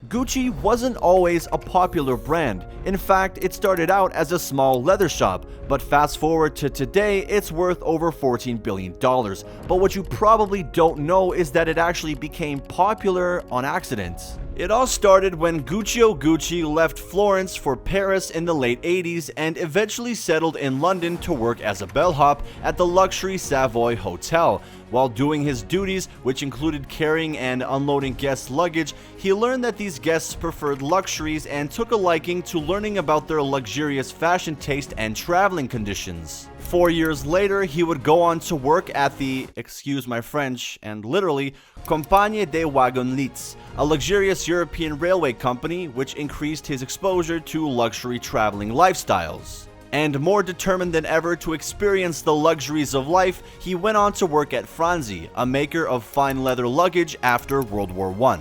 Gucci wasn't always a popular brand. In fact, it started out as a small leather shop, but fast forward to today, it's worth over $14 billion. But what you probably don't know is that it actually became popular on accident. It all started when Gucci left Florence for Paris in the late 80s and eventually settled in London to work as a bellhop at the luxury Savoy Hotel. While doing his duties, which included carrying and unloading guests' luggage, he learned that these guests preferred luxuries and took a liking to learning about their luxurious fashion taste and traveling conditions. 4 years later, he would go on to work at the, excuse my French, and literally, Compagnie des Wagons, a luxurious European railway company which increased his exposure to luxury traveling lifestyles. And more determined than ever to experience the luxuries of life, he went on to work at Franzi, a maker of fine leather luggage after World War I.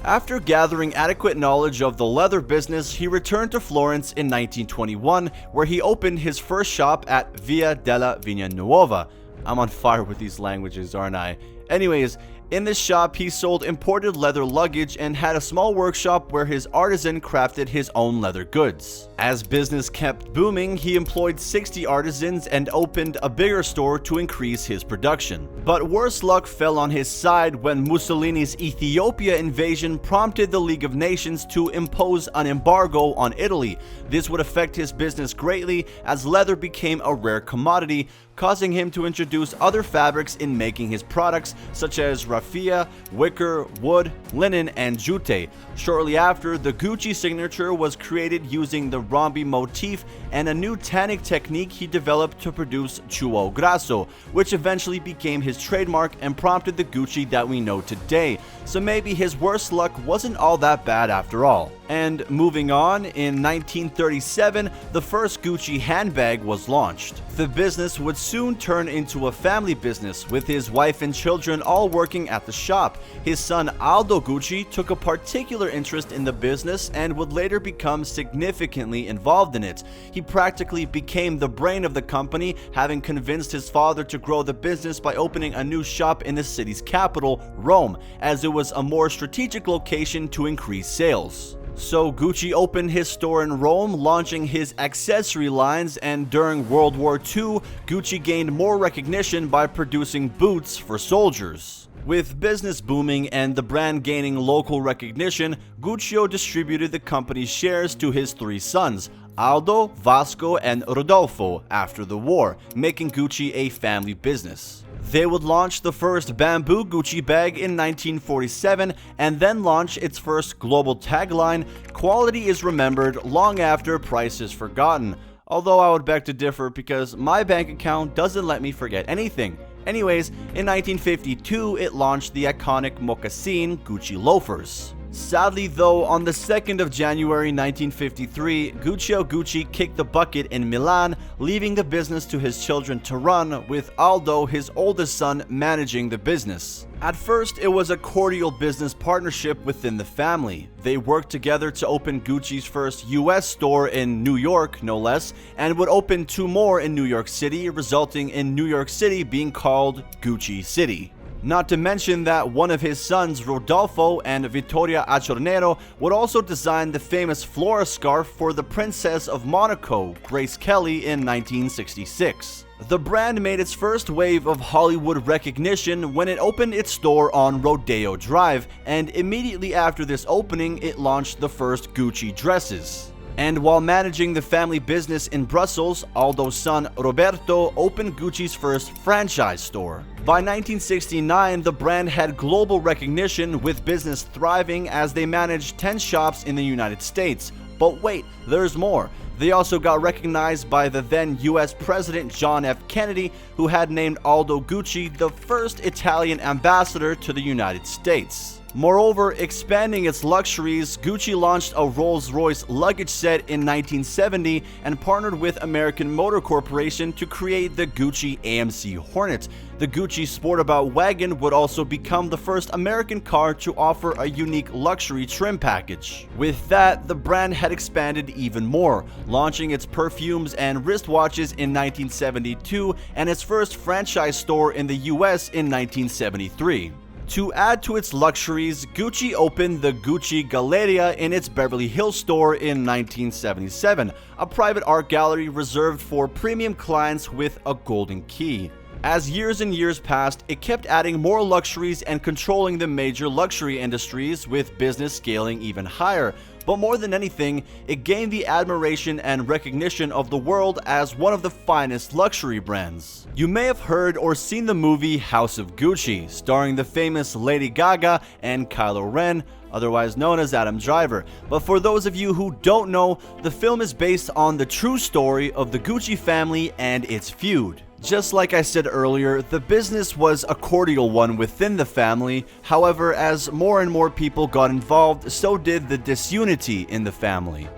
After gathering adequate knowledge of the leather business, he returned to Florence in 1921, where he opened his first shop at Via della Vigna Nuova. I'm on fire with these languages, aren't I? Anyways, in this shop, he sold imported leather luggage and had a small workshop where his artisan crafted his own leather goods. As business kept booming, he employed 60 artisans and opened a bigger store to increase his production. But worse luck fell on his side when Mussolini's Ethiopia invasion prompted the League of Nations to impose an embargo on Italy. This would affect his business greatly as leather became a rare commodity, causing him to introduce other fabrics in making his products such as raffia, wicker, wood, linen, and jute. Shortly after, the Gucci signature was created using the rhombi motif and a new tanning technique he developed to produce chuo grasso, which eventually became his trademark and prompted the Gucci that we know today. So maybe his worst luck wasn't all that bad after all. And moving on, in 1937, the first Gucci handbag was launched. The business would soon turn into a family business, with his wife and children all working at the shop. His son Aldo Gucci took a particular interest in the business and would later become significantly involved in it. He practically became the brain of the company, having convinced his father to grow the business by opening a new shop in the city's capital, Rome, as it was a more strategic location to increase sales. So Gucci opened his store in Rome, launching his accessory lines, and during World War II, Gucci gained more recognition by producing boots for soldiers. With business booming and the brand gaining local recognition, Guccio distributed the company's shares to his three sons, Aldo, Vasco, and Rodolfo, after the war, making Gucci a family business. They would launch the first bamboo Gucci bag in 1947 and then launch its first global tagline, "Quality is remembered long after price is forgotten." Although I would beg to differ because my bank account doesn't let me forget anything. Anyways, in 1952, it launched the iconic moccasin Gucci loafers. Sadly though, on the 2nd of January 1953, Gucci kicked the bucket in Milan, leaving the business to his children to run, with Aldo, his oldest son, managing the business. At first, it was a cordial business partnership within the family. They worked together to open Gucci's first US store in New York, no less, and would open 2 more in New York City, resulting in New York City being called Gucci City. Not to mention that one of his sons, Rodolfo and Vittoria Acciornero, would also design the famous Flora scarf for the Princess of Monaco, Grace Kelly, in 1966. The brand made its first wave of Hollywood recognition when it opened its store on Rodeo Drive, and immediately after this opening, it launched the first Gucci dresses. And while managing the family business in Brussels, Aldo's son Roberto opened Gucci's first franchise store. By 1969, the brand had global recognition, with business thriving as they managed 10 shops in the United States. But wait, there's more. They also got recognized by the then US President John F. Kennedy, who had named Aldo Gucci the first Italian ambassador to the United States. Moreover, expanding its luxuries, Gucci launched a Rolls-Royce luggage set in 1970 and partnered with American Motor Corporation to create the Gucci AMC Hornet. The Gucci Sportabout wagon would also become the first American car to offer a unique luxury trim package. With that, the brand had expanded even more, launching its perfumes and wristwatches in 1972 and its first franchise store in the US in 1973. To add to its luxuries, Gucci opened the Gucci Galleria in its Beverly Hills store in 1977, a private art gallery reserved for premium clients with a golden key. As years and years passed, it kept adding more luxuries and controlling the major luxury industries, with business scaling even higher. But more than anything, it gained the admiration and recognition of the world as one of the finest luxury brands. You may have heard or seen the movie House of Gucci, starring the famous Lady Gaga and Kylo Ren, otherwise known as Adam Driver. But for those of you who don't know, the film is based on the true story of the Gucci family and its feud. Just like I said earlier, the business was a cordial one within the family. However, as more and more people got involved, so did the disunity in the family.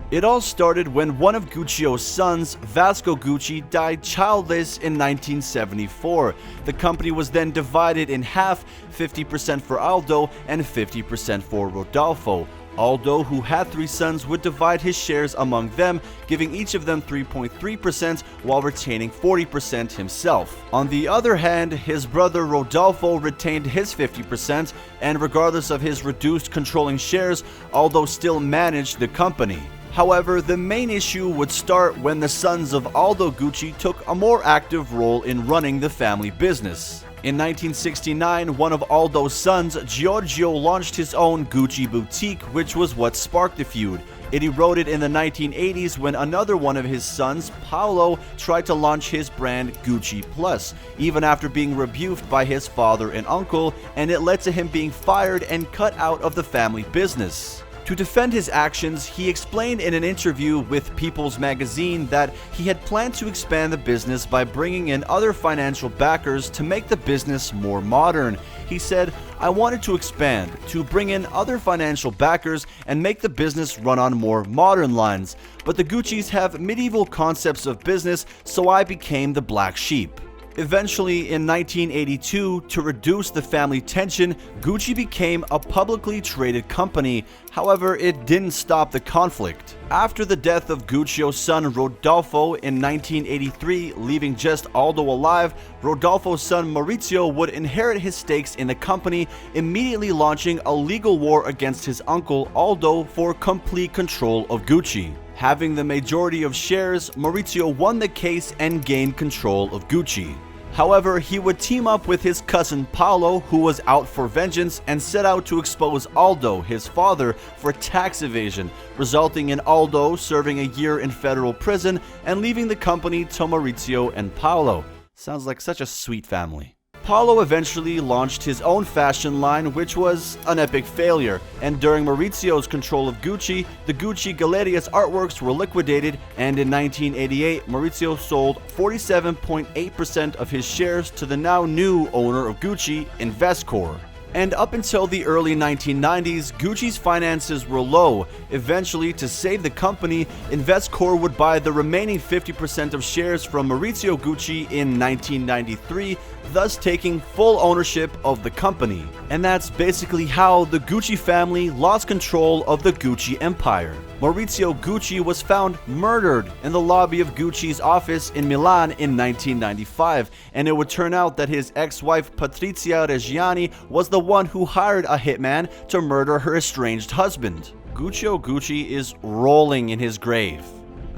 It all started when one of Guccio's sons, Vasco Gucci, died childless in 1974. The company was then divided in half, 50% for Aldo and 50% for Rodolfo. Aldo, who had 3 sons, would divide his shares among them, giving each of them 3.3% while retaining 40% himself. On the other hand, his brother Rodolfo retained his 50%, and regardless of his reduced controlling shares, Aldo still managed the company. However, the main issue would start when the sons of Aldo Gucci took a more active role in running the family business. In 1969, one of Aldo's sons, Giorgio, launched his own Gucci boutique, which was what sparked the feud. It eroded in the 1980s when another one of his sons, Paolo, tried to launch his brand Gucci Plus, even after being rebuked by his father and uncle, and it led to him being fired and cut out of the family business. To defend his actions, he explained in an interview with People's Magazine that he had planned to expand the business by bringing in other financial backers to make the business more modern. He said, "I wanted to expand, to bring in other financial backers and make the business run on more modern lines. But the Guccis have medieval concepts of business, so I became the black sheep." Eventually, in 1982, to reduce the family tension, Gucci became a publicly traded company. However, it didn't stop the conflict. After the death of Guccio's son Rodolfo in 1983, leaving just Aldo alive, Rodolfo's son Maurizio would inherit his stakes in the company, immediately launching a legal war against his uncle Aldo for complete control of Gucci. Having the majority of shares, Maurizio won the case and gained control of Gucci. However, he would team up with his cousin Paolo, who was out for vengeance, and set out to expose Aldo, his father, for tax evasion, resulting in Aldo serving a year in federal prison and leaving the company to Maurizio and Paolo. Sounds like such a sweet family. Paolo eventually launched his own fashion line, which was an epic failure, and during Maurizio's control of Gucci, the Gucci Galleria's artworks were liquidated, and in 1988, Maurizio sold 47.8% of his shares to the now new owner of Gucci, Investcorp. And up until the early 1990s, Gucci's finances were low. Eventually, to save the company, Investcorp would buy the remaining 50% of shares from Maurizio Gucci in 1993, thus taking full ownership of the company. And that's basically how the Gucci family lost control of the Gucci empire. Maurizio Gucci was found murdered in the lobby of Gucci's office in Milan in 1995, and it would turn out that his ex-wife Patrizia Reggiani was the one who hired a hitman to murder her estranged husband. Guccio Gucci is rolling in his grave.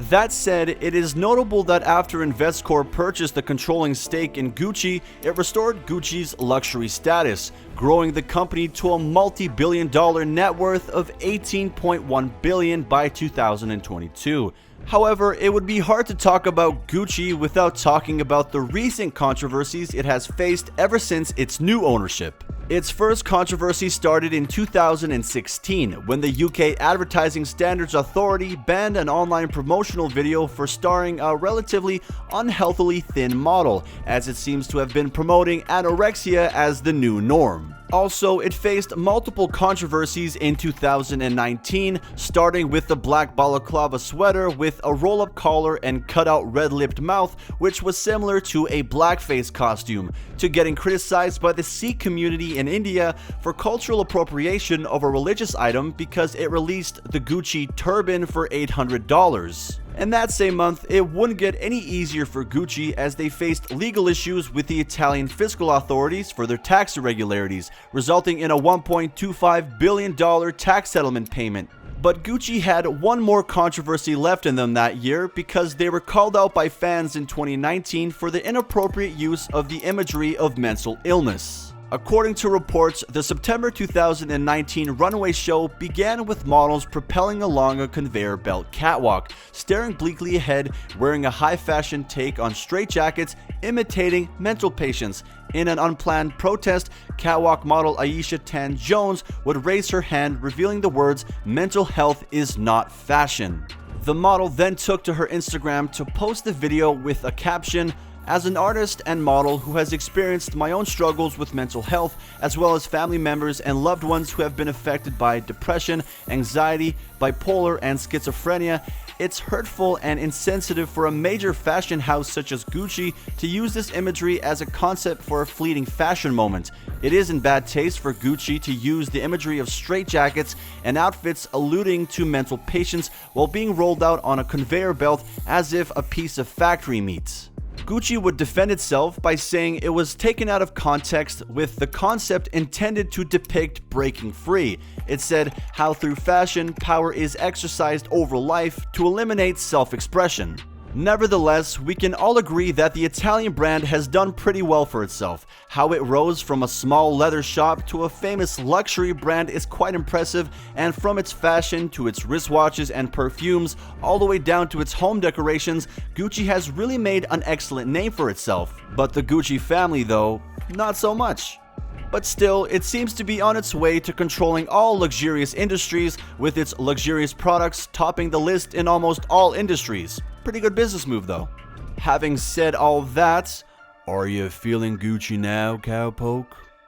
That said, it is notable that after Investcorp purchased the controlling stake in Gucci, it restored Gucci's luxury status, growing the company to a multi-billion-dollar net worth of $18.1 billion by 2022. However, it would be hard to talk about Gucci without talking about the recent controversies it has faced ever since its new ownership. Its first controversy started in 2016 when the UK Advertising Standards Authority banned an online promotional video for starring a relatively unhealthily thin model, as it seems to have been promoting anorexia as the new norm. Also, it faced multiple controversies in 2019, starting with the black balaclava sweater with a roll-up collar and cut-out red-lipped mouth, which was similar to a blackface costume, to getting criticized by the Sikh community in India for cultural appropriation of a religious item because it released the Gucci turban for $800. And that same month, it wouldn't get any easier for Gucci as they faced legal issues with the Italian fiscal authorities for their tax irregularities, resulting in a $1.25 billion tax settlement payment. But Gucci had one more controversy left in them that year because they were called out by fans in 2019 for the inappropriate use of the imagery of mental illness. According to reports, the September 2019 runway show began with models propelling along a conveyor belt catwalk, staring bleakly ahead, wearing a high-fashion take on straitjackets, imitating mental patients. In an unplanned protest, catwalk model Aisha Tan Jones would raise her hand, revealing the words, "Mental health is not fashion." The model then took to her Instagram to post the video with a caption, "As an artist and model who has experienced my own struggles with mental health, as well as family members and loved ones who have been affected by depression, anxiety, bipolar, and schizophrenia, it's hurtful and insensitive for a major fashion house such as Gucci to use this imagery as a concept for a fleeting fashion moment. It is in bad taste for Gucci to use the imagery of straitjackets and outfits alluding to mental patients while being rolled out on a conveyor belt as if a piece of factory meat." Gucci would defend itself by saying it was taken out of context with the concept intended to depict breaking free. It said how through fashion, power is exercised over life to eliminate self-expression. Nevertheless, we can all agree that the Italian brand has done pretty well for itself. How it rose from a small leather shop to a famous luxury brand is quite impressive, and from its fashion to its wristwatches and perfumes, all the way down to its home decorations, Gucci has really made an excellent name for itself. But the Gucci family, though, not so much. But still, it seems to be on its way to controlling all luxurious industries, with its luxurious products topping the list in almost all industries. Pretty good business move though. Having said all that, are you feeling Gucci now, cowpoke?